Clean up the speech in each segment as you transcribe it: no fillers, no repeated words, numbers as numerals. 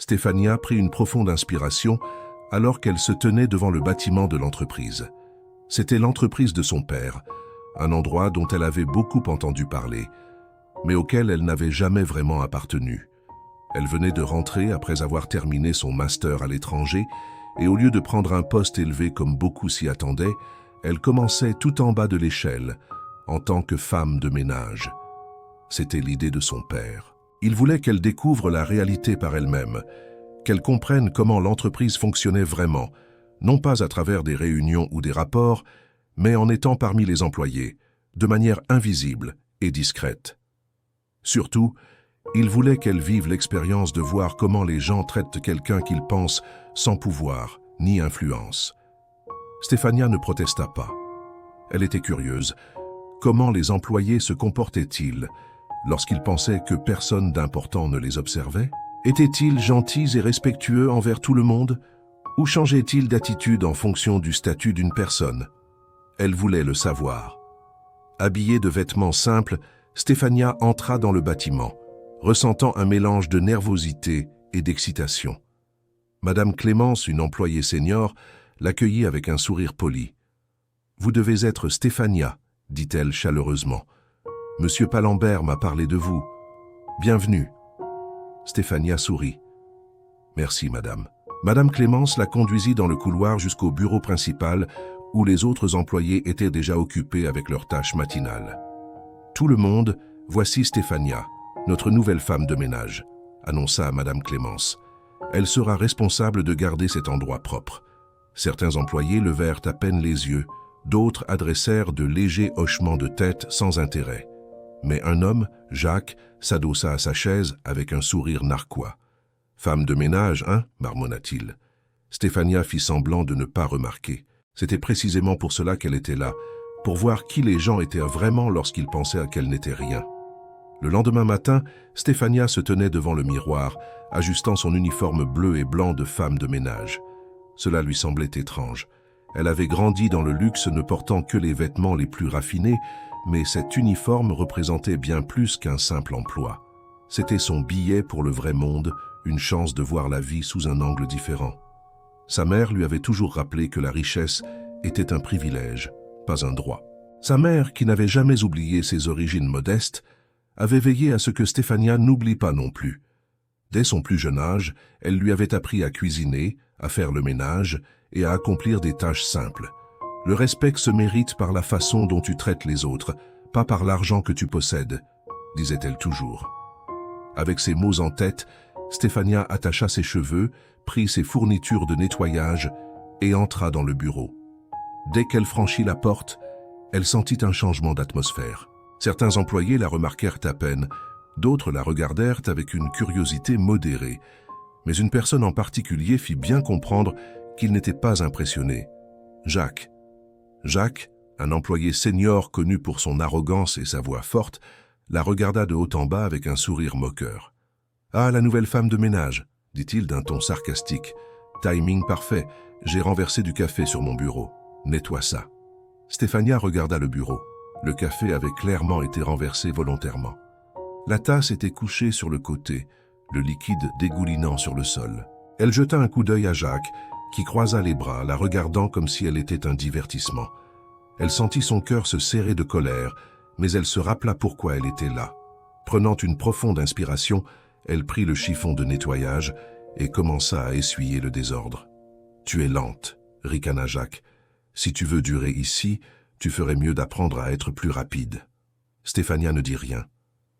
Stéphania prit une profonde inspiration alors qu'elle se tenait devant le bâtiment de l'entreprise. C'était l'entreprise de son père, un endroit dont elle avait beaucoup entendu parler, mais auquel elle n'avait jamais vraiment appartenu. Elle venait de rentrer après avoir terminé son master à l'étranger, et au lieu de prendre un poste élevé comme beaucoup s'y attendaient, elle commençait tout en bas de l'échelle, en tant que femme de ménage. C'était l'idée de son père. Il voulait qu'elle découvre la réalité par elle-même, qu'elle comprenne comment l'entreprise fonctionnait vraiment, non pas à travers des réunions ou des rapports, mais en étant parmi les employés, de manière invisible et discrète. Surtout, il voulait qu'elle vive l'expérience de voir comment les gens traitent quelqu'un qu'ils pensent sans pouvoir ni influence. Stéphania ne protesta pas. Elle était curieuse. Comment les employés se comportaient-ils lorsqu'ils pensaient que personne d'important ne les observait? Étaient-ils gentils et respectueux envers tout le monde? Ou changeaient-ils d'attitude en fonction du statut d'une personne? Elle voulait le savoir. Habillée de vêtements simples, Stéphania entra dans le bâtiment, ressentant un mélange de nervosité et d'excitation. Madame Clémence, une employée senior, l'accueillit avec un sourire poli. « Vous devez être Stéphania », dit-elle chaleureusement. « Monsieur Palembert m'a parlé de vous. Bienvenue. » Stéphania sourit. « Merci, madame. » Madame Clémence la conduisit dans le couloir jusqu'au bureau principal où les autres employés étaient déjà occupés avec leurs tâches matinales. « Tout le monde, voici Stéphania, notre nouvelle femme de ménage, » annonça Madame Clémence. « Elle sera responsable de garder cet endroit propre. » Certains employés levèrent à peine les yeux, d'autres adressèrent de légers hochements de tête sans intérêt. Mais un homme, Jacques, s'adossa à sa chaise avec un sourire narquois. « Femme de ménage, hein » marmonna-t-il. Stéphania fit semblant de ne pas remarquer. C'était précisément pour cela qu'elle était là, pour voir qui les gens étaient vraiment lorsqu'ils pensaient qu'elle n'était rien. Le lendemain matin, Stéphania se tenait devant le miroir, ajustant son uniforme bleu et blanc de femme de ménage. Cela lui semblait étrange. Elle avait grandi dans le luxe ne portant que les vêtements les plus raffinés, mais cet uniforme représentait bien plus qu'un simple emploi. C'était son billet pour le vrai monde, une chance de voir la vie sous un angle différent. Sa mère lui avait toujours rappelé que la richesse était un privilège, pas un droit. Sa mère, qui n'avait jamais oublié ses origines modestes, avait veillé à ce que Stéphania n'oublie pas non plus. Dès son plus jeune âge, elle lui avait appris à cuisiner, à faire le ménage et à accomplir des tâches simples. Le respect se mérite par la façon dont tu traites les autres, pas par l'argent que tu possèdes, disait-elle toujours. Avec ces mots en tête, Stéphania attacha ses cheveux, prit ses fournitures de nettoyage et entra dans le bureau. Dès qu'elle franchit la porte, elle sentit un changement d'atmosphère. Certains employés la remarquèrent à peine, d'autres la regardèrent avec une curiosité modérée. Mais une personne en particulier fit bien comprendre qu'il n'était pas impressionné. Jacques. Jacques, un employé senior connu pour son arrogance et sa voix forte, la regarda de haut en bas avec un sourire moqueur. « Ah, la nouvelle femme de ménage », dit-il d'un ton sarcastique. « Timing parfait, j'ai renversé du café sur mon bureau. Nettoie ça. » Stéphania regarda le bureau. Le café avait clairement été renversé volontairement. La tasse était couchée sur le côté, le liquide dégoulinant sur le sol. Elle jeta un coup d'œil à Jacques, qui croisa les bras, la regardant comme si elle était un divertissement. Elle sentit son cœur se serrer de colère, mais elle se rappela pourquoi elle était là. Prenant une profonde inspiration, elle prit le chiffon de nettoyage et commença à essuyer le désordre. « Tu es lente, » ricana Jacques. « Si tu veux durer ici, tu ferais mieux d'apprendre à être plus rapide. » Stéphania ne dit rien.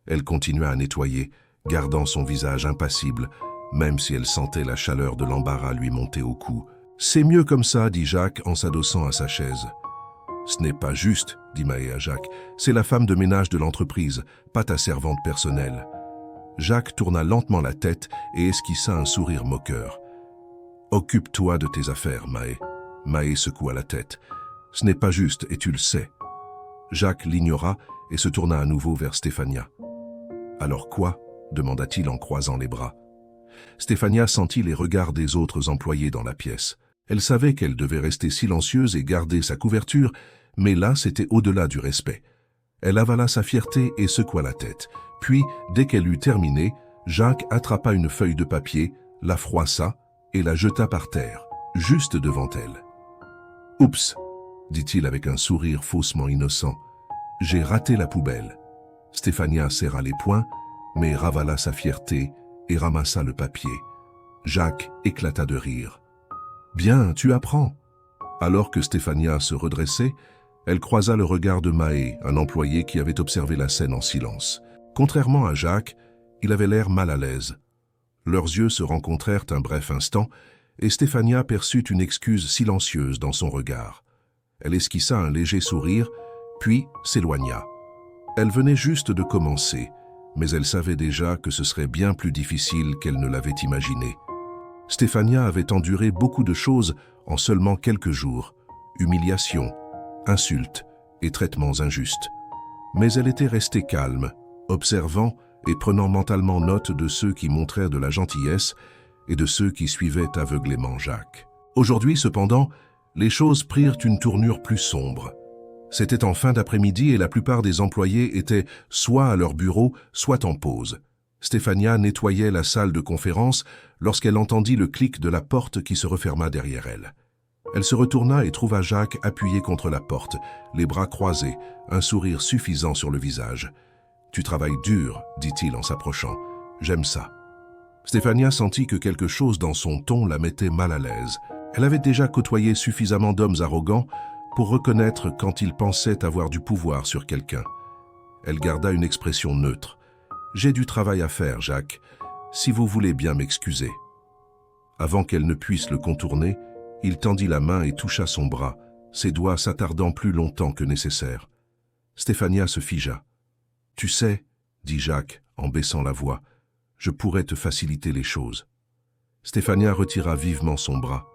Elle continua à nettoyer, gardant son visage impassible, même si elle sentait la chaleur de l'embarras lui monter au cou. « C'est mieux comme ça, » dit Jacques en s'adossant à sa chaise. « Ce n'est pas juste, » dit Mahé à Jacques. « C'est la femme de ménage de l'entreprise, pas ta servante personnelle. » Jacques tourna lentement la tête et esquissa un sourire moqueur. « Occupe-toi de tes affaires, Mahé. » Mahé secoua la tête. « Ce n'est pas juste et tu le sais. » Jacques l'ignora et se tourna à nouveau vers Stéphania. « Alors quoi ?» demanda-t-il en croisant les bras. Stéphania sentit les regards des autres employés dans la pièce. Elle savait qu'elle devait rester silencieuse et garder sa couverture, mais là, c'était au-delà du respect. Elle avala sa fierté et secoua la tête. Puis, dès qu'elle eut terminé, Jacques attrapa une feuille de papier, la froissa et la jeta par terre, juste devant elle. « Oups !» dit-il avec un sourire faussement innocent. « J'ai raté la poubelle. » Stéphania serra les poings, mais ravala sa fierté et ramassa le papier. Jacques éclata de rire. « Bien, tu apprends !» Alors que Stéphania se redressait, elle croisa le regard de Mahé, un employé qui avait observé la scène en silence. Contrairement à Jacques, il avait l'air mal à l'aise. Leurs yeux se rencontrèrent un bref instant, et Stéphania perçut une excuse silencieuse dans son regard. Elle esquissa un léger sourire, puis s'éloigna. Elle venait juste de commencer, mais elle savait déjà que ce serait bien plus difficile qu'elle ne l'avait imaginé. Stéphania avait enduré beaucoup de choses en seulement quelques jours, humiliations, insultes et traitements injustes. Mais elle était restée calme, observant et prenant mentalement note de ceux qui montrèrent de la gentillesse et de ceux qui suivaient aveuglément Jacques. Aujourd'hui, cependant, les choses prirent une tournure plus sombre. C'était en fin d'après-midi et la plupart des employés étaient soit à leur bureau, soit en pause. Stéphania nettoyait la salle de conférence lorsqu'elle entendit le clic de la porte qui se referma derrière elle. Elle se retourna et trouva Jacques appuyé contre la porte, les bras croisés, un sourire suffisant sur le visage. « Tu travailles dur, dit-il en s'approchant. J'aime ça. » Stéphania sentit que quelque chose dans son ton la mettait mal à l'aise. Elle avait déjà côtoyé suffisamment d'hommes arrogants pour reconnaître quand ils pensaient avoir du pouvoir sur quelqu'un. Elle garda une expression neutre. « J'ai du travail à faire, Jacques, si vous voulez bien m'excuser. » Avant qu'elle ne puisse le contourner, il tendit la main et toucha son bras, ses doigts s'attardant plus longtemps que nécessaire. Stéphania se figea. « Tu sais, » dit Jacques en baissant la voix, « je pourrais te faciliter les choses. » Stéphania retira vivement son bras,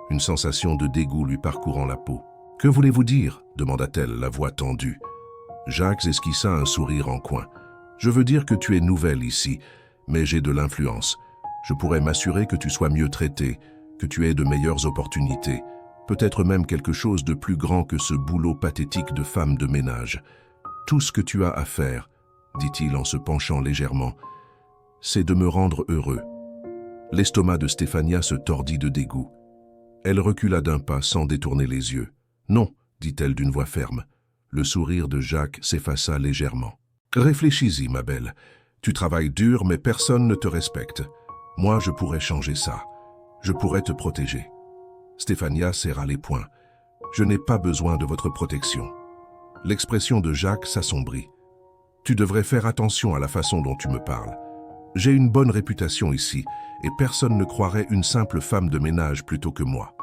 une sensation de dégoût lui parcourant la peau. « Que voulez-vous dire » demanda-t-elle, la voix tendue. Jacques esquissa un sourire en coin. « Je veux dire que tu es nouvelle ici, mais j'ai de l'influence. Je pourrais m'assurer que tu sois mieux traitée, que tu aies de meilleures opportunités, peut-être même quelque chose de plus grand que ce boulot pathétique de femme de ménage. Tout ce que tu as à faire, dit-il en se penchant légèrement, c'est de me rendre heureux. » L'estomac de Stéphania se tordit de dégoût. Elle recula d'un pas sans détourner les yeux. « Non, dit-elle d'une voix ferme. » Le sourire de Jacques s'effaça légèrement. « Réfléchis-y, ma belle. Tu travailles dur, mais personne ne te respecte. Moi, je pourrais changer ça. Je pourrais te protéger. » Stéphania serra les poings. « Je n'ai pas besoin de votre protection. » L'expression de Jacques s'assombrit. « Tu devrais faire attention à la façon dont tu me parles. J'ai une bonne réputation ici, et personne ne croirait une simple femme de ménage plutôt que moi. »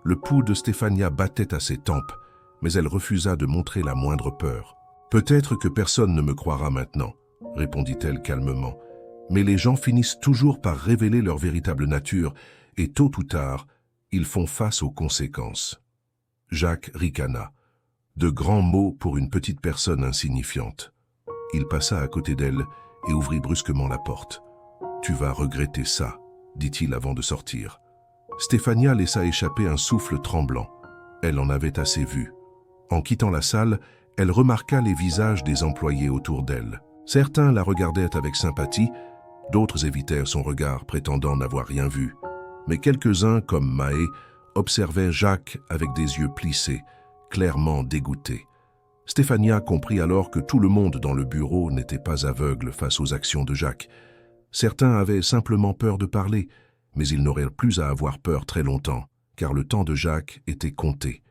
Le pouls de Stéphania battait à ses tempes, mais elle refusa de montrer la moindre peur. « Peut-être que personne ne me croira maintenant, » répondit-elle calmement. « Mais les gens finissent toujours par révéler leur véritable nature, et tôt ou tard, ils font face aux conséquences. » Jacques ricana. De grands mots pour une petite personne insignifiante. Il passa à côté d'elle et ouvrit brusquement la porte. « Tu vas regretter ça, » dit-il avant de sortir. Stéphania laissa échapper un souffle tremblant. Elle en avait assez vu. En quittant la salle, elle remarqua les visages des employés autour d'elle. Certains la regardaient avec sympathie, d'autres évitèrent son regard, prétendant n'avoir rien vu. Mais quelques-uns, comme Mahé, observaient Jacques avec des yeux plissés, clairement dégoûtés. Stéphania comprit alors que tout le monde dans le bureau n'était pas aveugle face aux actions de Jacques. Certains avaient simplement peur de parler, mais ils n'auraient plus à avoir peur très longtemps, car le temps de Jacques était compté.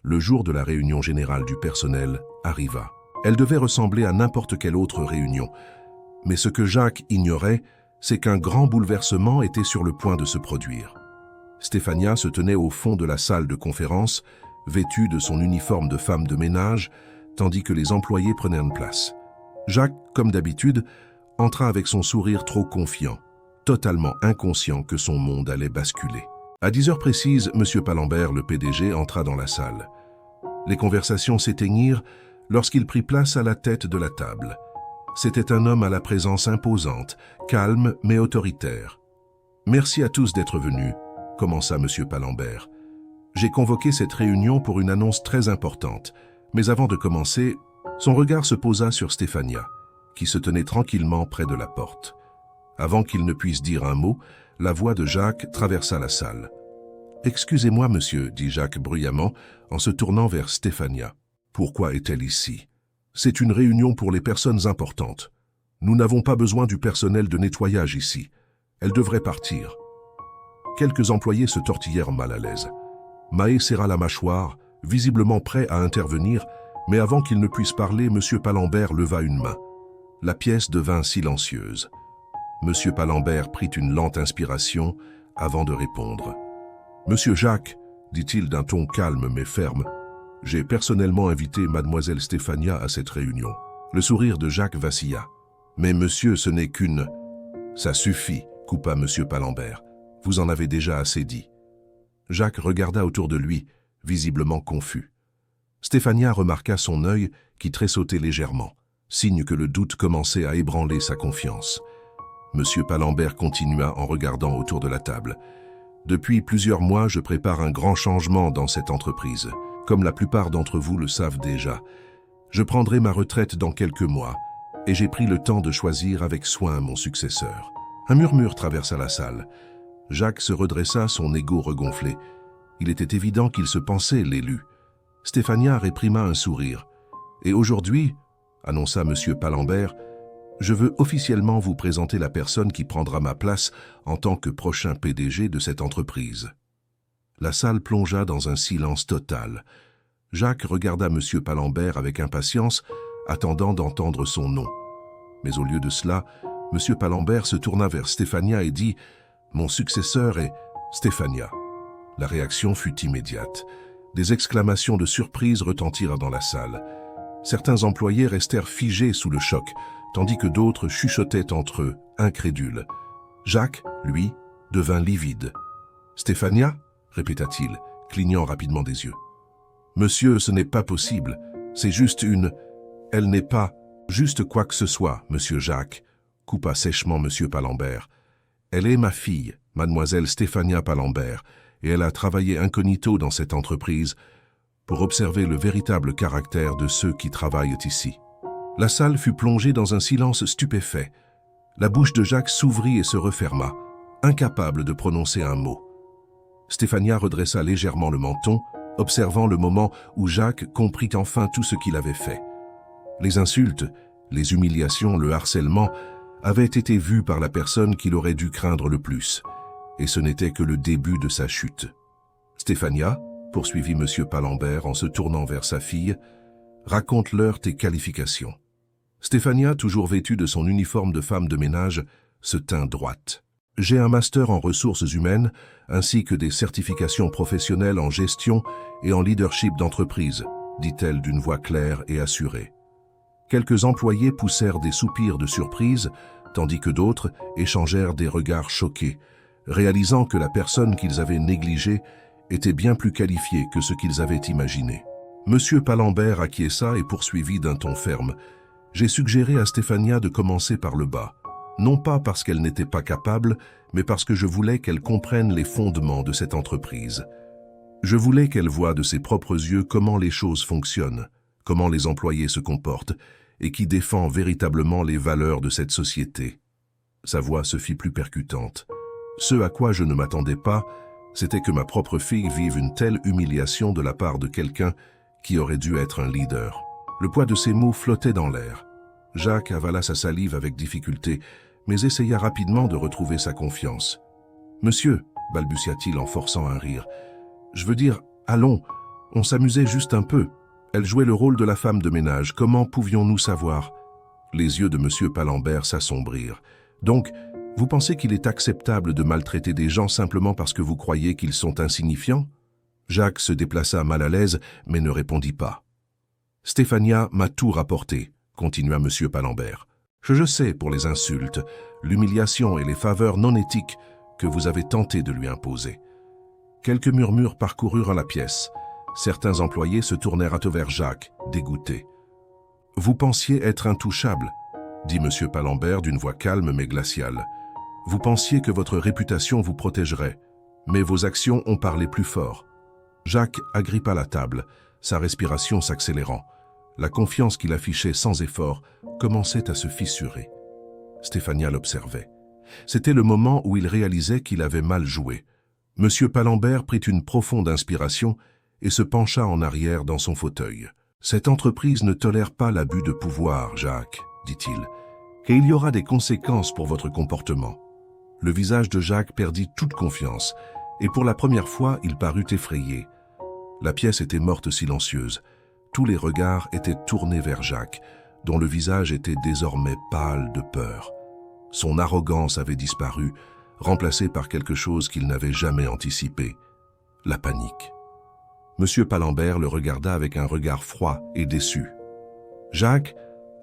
Le jour de la réunion générale du personnel arriva. Elle devait ressembler à n'importe quelle autre réunion. Mais ce que Jacques ignorait, c'est qu'un grand bouleversement était sur le point de se produire. Stéphania se tenait au fond de la salle de conférence, vêtue de son uniforme de femme de ménage, tandis que les employés prenaient une place. Jacques, comme d'habitude, entra avec son sourire trop confiant, totalement inconscient que son monde allait basculer. À 10 heures précises, M. Palembert, le PDG, entra dans la salle. Les conversations s'éteignirent lorsqu'il prit place à la tête de la table. C'était un homme à la présence imposante, calme mais autoritaire. « Merci à tous d'être venus », commença M. Palembert. « J'ai convoqué cette réunion pour une annonce très importante, mais avant de commencer, son regard se posa sur Stéphania, qui se tenait tranquillement près de la porte. Avant qu'il ne puisse dire un mot, la voix de Jacques traversa la salle. « Excusez-moi, monsieur, dit Jacques bruyamment en se tournant vers Stéphania. Pourquoi est-elle ici? C'est une réunion pour les personnes importantes. Nous n'avons pas besoin du personnel de nettoyage ici. Elle devrait partir. » Quelques employés se tortillèrent mal à l'aise. Mahé serra la mâchoire, visiblement prêt à intervenir, mais avant qu'il ne puisse parler, M. Palambert leva une main. La pièce devint silencieuse. M. Palambert prit une lente inspiration avant de répondre. « Monsieur Jacques, dit-il d'un ton calme mais ferme, j'ai personnellement invité mademoiselle Stéphania à cette réunion. » Le sourire de Jacques vacilla. « Mais monsieur, ce n'est qu'une... » « Ça suffit, coupa M. Palambert. Vous en avez déjà assez dit. » Jacques regarda autour de lui, visiblement confus. Stéphania remarqua son œil qui tressautait légèrement, signe que le doute commençait à ébranler sa confiance. M. Palambert continua en regardant autour de la table. « Depuis plusieurs mois, je prépare un grand changement dans cette entreprise. Comme la plupart d'entre vous le savent déjà. Je prendrai ma retraite dans quelques mois, et j'ai pris le temps de choisir avec soin mon successeur. » Un murmure traversa la salle. Jacques se redressa, son égo regonflé. Il était évident qu'il se pensait l'élu. Stéphania réprima un sourire. « Et aujourd'hui, annonça M. Palambert, je veux officiellement vous présenter la personne qui prendra ma place en tant que prochain PDG de cette entreprise. » La salle plongea dans un silence total. Jacques regarda M. Palambert avec impatience, attendant d'entendre son nom. Mais au lieu de cela, M. Palambert se tourna vers Stéphania et dit « Mon successeur est Stéphania. » La réaction fut immédiate. Des exclamations de surprise retentirent dans la salle. Certains employés restèrent figés sous le choc, tandis que d'autres chuchotaient entre eux, incrédules. Jacques, lui, devint livide. « Stéphania ?» répéta-t-il, clignant rapidement des yeux. « Monsieur, ce n'est pas possible. C'est juste une... Elle n'est pas... juste quoi que ce soit, monsieur Jacques. » coupa sèchement M. Palambert. « Elle est ma fille, mademoiselle Stéphania Palambert, et elle a travaillé incognito dans cette entreprise pour observer le véritable caractère de ceux qui travaillent ici. » La salle fut plongée dans un silence stupéfait. La bouche de Jacques s'ouvrit et se referma, incapable de prononcer un mot. Stéphania redressa légèrement le menton, observant le moment où Jacques comprit enfin tout ce qu'il avait fait. Les insultes, les humiliations, le harcèlement avaient été vus par la personne qu'il aurait dû craindre le plus, et ce n'était que le début de sa chute. « Stéphania, » poursuivit M. Palambert en se tournant vers sa fille, « raconte-leur tes qualifications. » Stéphania, toujours vêtue de son uniforme de femme de ménage, se tint droite. « J'ai un master en ressources humaines, ainsi que des certifications professionnelles en gestion et en leadership d'entreprise, » dit-elle d'une voix claire et assurée. Quelques employés poussèrent des soupirs de surprise, tandis que d'autres échangèrent des regards choqués, réalisant que la personne qu'ils avaient négligée était bien plus qualifiée que ce qu'ils avaient imaginé. M. Palambert acquiesça et poursuivit d'un ton ferme. « J'ai suggéré à Stéphania de commencer par le bas, non pas parce qu'elle n'était pas capable, mais parce que je voulais qu'elle comprenne les fondements de cette entreprise. Je voulais qu'elle voie de ses propres yeux comment les choses fonctionnent, comment les employés se comportent, et qui défend véritablement les valeurs de cette société. » Sa voix se fit plus percutante. « Ce à quoi je ne m'attendais pas, c'était que ma propre fille vive une telle humiliation de la part de quelqu'un qui aurait dû être un leader. » Le poids de ses mots flottait dans l'air. Jacques avala sa salive avec difficulté, mais essaya rapidement de retrouver sa confiance. « Monsieur, » balbutia-t-il en forçant un rire, « je veux dire, allons, on s'amusait juste un peu. Elle jouait le rôle de la femme de ménage, comment pouvions-nous savoir ?» Les yeux de M. Palambert s'assombrirent. « Donc, vous pensez qu'il est acceptable de maltraiter des gens simplement parce que vous croyez qu'ils sont insignifiants ?» Jacques se déplaça mal à l'aise, mais ne répondit pas. « Stéphania m'a tout rapporté, » continua M. Palambert. « Je sais pour les insultes, l'humiliation et les faveurs non éthiques que vous avez tenté de lui imposer. » Quelques murmures parcoururent la pièce. Certains employés se tournèrent vers Jacques, dégoûtés. « Vous pensiez être intouchable, » dit M. Palambert d'une voix calme mais glaciale. « Vous pensiez que votre réputation vous protégerait, mais vos actions ont parlé plus fort. » Jacques agrippa la table, sa respiration s'accélérant. La confiance qu'il affichait sans effort commençait à se fissurer. Stéphania l'observait. C'était le moment où il réalisait qu'il avait mal joué. Monsieur Palembert prit une profonde inspiration et se pencha en arrière dans son fauteuil. « Cette entreprise ne tolère pas l'abus de pouvoir, Jacques, dit-il, et il y aura des conséquences pour votre comportement. » Le visage de Jacques perdit toute confiance, et pour la première fois, il parut effrayé. La pièce était morte silencieuse. Tous les regards étaient tournés vers Jacques, dont le visage était désormais pâle de peur. Son arrogance avait disparu, remplacée par quelque chose qu'il n'avait jamais anticipé, la panique. Monsieur Palembert le regarda avec un regard froid et déçu. « Jacques,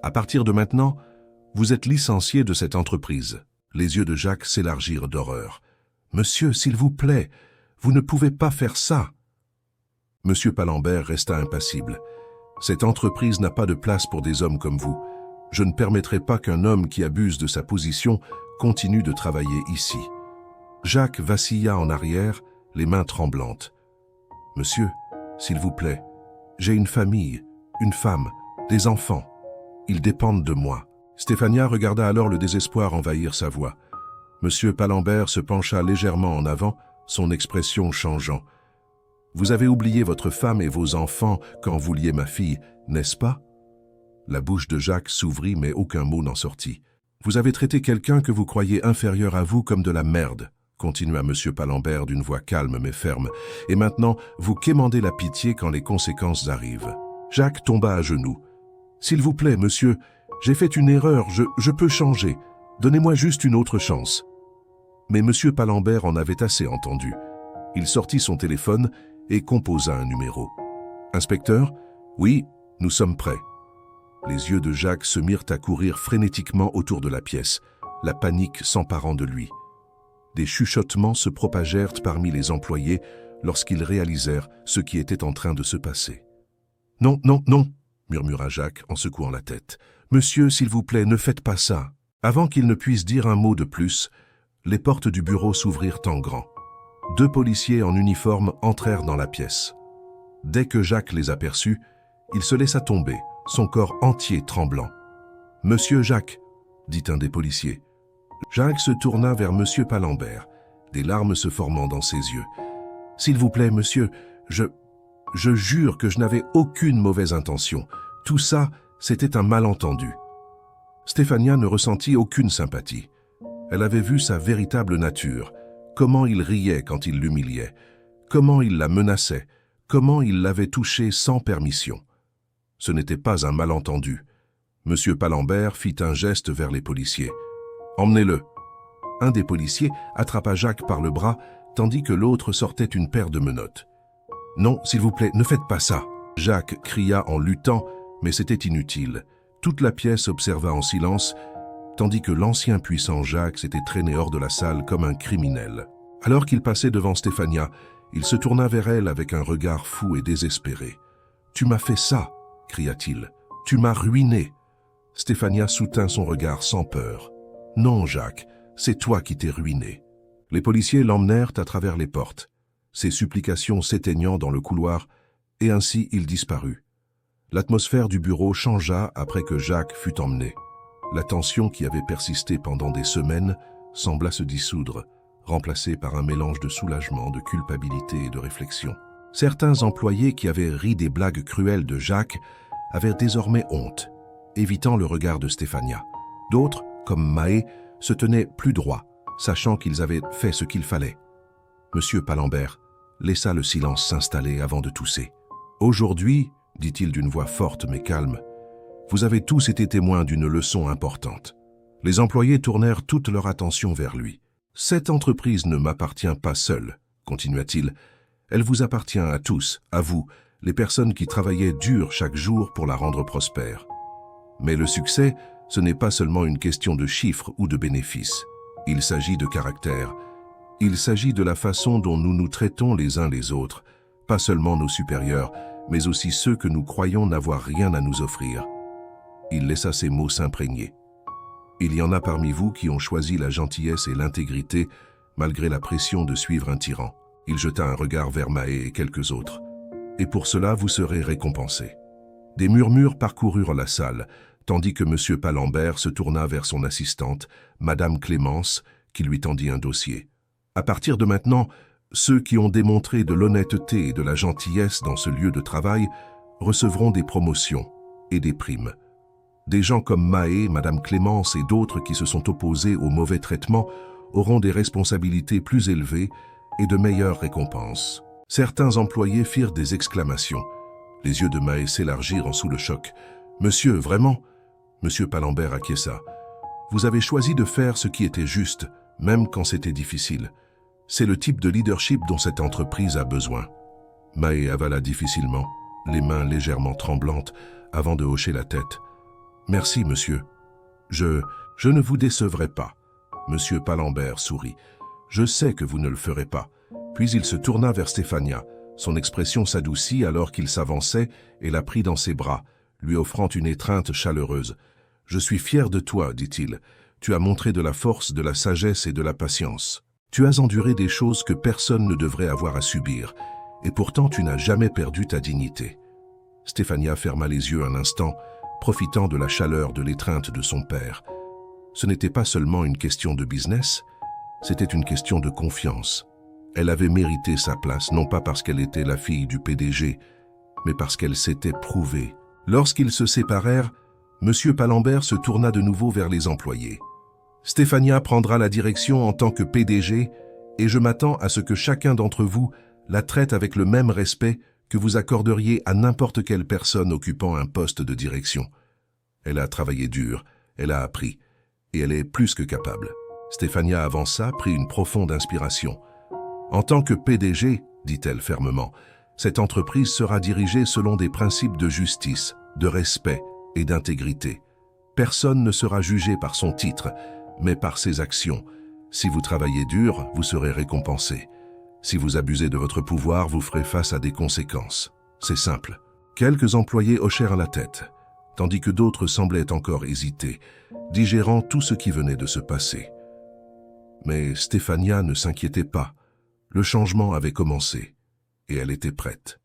à partir de maintenant, vous êtes licencié de cette entreprise. » Les yeux de Jacques s'élargirent d'horreur. « Monsieur, s'il vous plaît, vous ne pouvez pas faire ça. » Monsieur Palembert resta impassible. « Cette entreprise n'a pas de place pour des hommes comme vous. Je ne permettrai pas qu'un homme qui abuse de sa position continue de travailler ici. » Jacques vacilla en arrière, les mains tremblantes. « Monsieur, s'il vous plaît, j'ai une famille, une femme, des enfants. Ils dépendent de moi. » Stéphania regarda alors le désespoir envahir sa voix. Monsieur Palembert se pencha légèrement en avant, son expression changeant. « Vous avez oublié votre femme et vos enfants quand vous vouliez ma fille, n'est-ce pas ?» La bouche de Jacques s'ouvrit, mais aucun mot n'en sortit. « Vous avez traité quelqu'un que vous croyez inférieur à vous comme de la merde, » continua Monsieur Palembert d'une voix calme mais ferme. « Et maintenant, vous quémandez la pitié quand les conséquences arrivent. » Jacques tomba à genoux. « S'il vous plaît, monsieur, j'ai fait une erreur, je peux changer. Donnez-moi juste une autre chance. » Mais Monsieur Palembert en avait assez entendu. Il sortit son téléphone et composa un numéro. « Inspecteur ? Oui, nous sommes prêts. » Les yeux de Jacques se mirent à courir frénétiquement autour de la pièce, la panique s'emparant de lui. Des chuchotements se propagèrent parmi les employés lorsqu'ils réalisèrent ce qui était en train de se passer. « Non, non, non !» murmura Jacques en secouant la tête. « Monsieur, s'il vous plaît, ne faites pas ça. » Avant qu'il ne puisse dire un mot de plus, les portes du bureau s'ouvrirent en grand. 2 policiers en uniforme entrèrent dans la pièce. Dès que Jacques les aperçut, il se laissa tomber, son corps entier tremblant. « Monsieur Jacques !» dit un des policiers. Jacques se tourna vers Monsieur Palembert, des larmes se formant dans ses yeux. « S'il vous plaît, monsieur, je jure que je n'avais aucune mauvaise intention. Tout ça, c'était un malentendu. » Stéphania ne ressentit aucune sympathie. Elle avait vu sa véritable nature, comment il riait quand il l'humiliait, comment il la menaçait, comment il l'avait touchée sans permission. Ce n'était pas un malentendu. Monsieur Palembert fit un geste vers les policiers. « Emmenez-le !» Un des policiers attrapa Jacques par le bras, tandis que l'autre sortait une paire de menottes. « Non, s'il vous plaît, ne faites pas ça !» Jacques cria en luttant, mais c'était inutile. Toute la pièce observa en silence, tandis que l'ancien puissant Jacques s'était traîné hors de la salle comme un criminel. Alors qu'il passait devant Stéphania, il se tourna vers elle avec un regard fou et désespéré. « Tu m'as fait ça !» cria-t-il. « Tu m'as ruiné !» Stéphania soutint son regard sans peur. « Non, Jacques, c'est toi qui t'es ruiné. » Les policiers l'emmenèrent à travers les portes, ses supplications s'éteignant dans le couloir, et ainsi il disparut. L'atmosphère du bureau changea après que Jacques fut emmené. La tension qui avait persisté pendant des semaines sembla se dissoudre, remplacée par un mélange de soulagement, de culpabilité et de réflexion. Certains employés qui avaient ri des blagues cruelles de Jacques avaient désormais honte, évitant le regard de Stéphania. D'autres, comme Mahé, se tenaient plus droits, sachant qu'ils avaient fait ce qu'il fallait. Monsieur Palembert laissa le silence s'installer avant de tousser. « Aujourd'hui, dit-il d'une voix forte mais calme, vous avez tous été témoins d'une leçon importante. » Les employés tournèrent toute leur attention vers lui. « Cette entreprise ne m'appartient pas seule, continua-t-il. Elle vous appartient à tous, à vous, les personnes qui travaillaient dur chaque jour pour la rendre prospère. Mais le succès, ce n'est pas seulement une question de chiffres ou de bénéfices. Il s'agit de caractère. Il s'agit de la façon dont nous nous traitons les uns les autres, pas seulement nos supérieurs, mais aussi ceux que nous croyons n'avoir rien à nous offrir. » Il laissa ces mots s'imprégner. « Il y en a parmi vous qui ont choisi la gentillesse et l'intégrité malgré la pression de suivre un tyran. » Il jeta un regard vers Mahé et quelques autres. « Et pour cela, vous serez récompensés. » Des murmures parcoururent la salle, tandis que M. Palembert se tourna vers son assistante, Madame Clémence, qui lui tendit un dossier. « À partir de maintenant, ceux qui ont démontré de l'honnêteté et de la gentillesse dans ce lieu de travail recevront des promotions et des primes. Des gens comme Mahé, Madame Clémence et d'autres qui se sont opposés au mauvais traitement auront des responsabilités plus élevées et de meilleures récompenses. » Certains employés firent des exclamations. Les yeux de Mahé s'élargirent sous le choc. « Monsieur, vraiment ?» Monsieur Palembert acquiesça. « Vous avez choisi de faire ce qui était juste, même quand c'était difficile. C'est le type de leadership dont cette entreprise a besoin. » Mahé avala difficilement, les mains légèrement tremblantes, avant de hocher la tête. « Merci, monsieur. Je ne vous décevrai pas. » Monsieur Palembert sourit. « Je sais que vous ne le ferez pas. » Puis il se tourna vers Stéphania. Son expression s'adoucit alors qu'il s'avançait et la prit dans ses bras, lui offrant une étreinte chaleureuse. « Je suis fier de toi, dit-il. Tu as montré de la force, de la sagesse et de la patience. Tu as enduré des choses que personne ne devrait avoir à subir, et pourtant tu n'as jamais perdu ta dignité. » Stéphania ferma les yeux un instant, profitant de la chaleur de l'étreinte de son père. Ce n'était pas seulement une question de business, c'était une question de confiance. Elle avait mérité sa place, non pas parce qu'elle était la fille du PDG, mais parce qu'elle s'était prouvée. Lorsqu'ils se séparèrent, M. Palembert se tourna de nouveau vers les employés. « Stéphania prendra la direction en tant que PDG et je m'attends à ce que chacun d'entre vous la traite avec le même respect que vous accorderiez à n'importe quelle personne occupant un poste de direction. Elle a travaillé dur, elle a appris, et elle est plus que capable. » Stéphania avança, prit une profonde inspiration. « En tant que PDG, dit-elle fermement, cette entreprise sera dirigée selon des principes de justice, de respect et d'intégrité. Personne ne sera jugé par son titre, mais par ses actions. Si vous travaillez dur, vous serez récompensé. Si vous abusez de votre pouvoir, vous ferez face à des conséquences. C'est simple. » Quelques employés hochèrent la tête, tandis que d'autres semblaient encore hésiter, digérant tout ce qui venait de se passer. Mais Stéphania ne s'inquiétait pas. Le changement avait commencé, et elle était prête.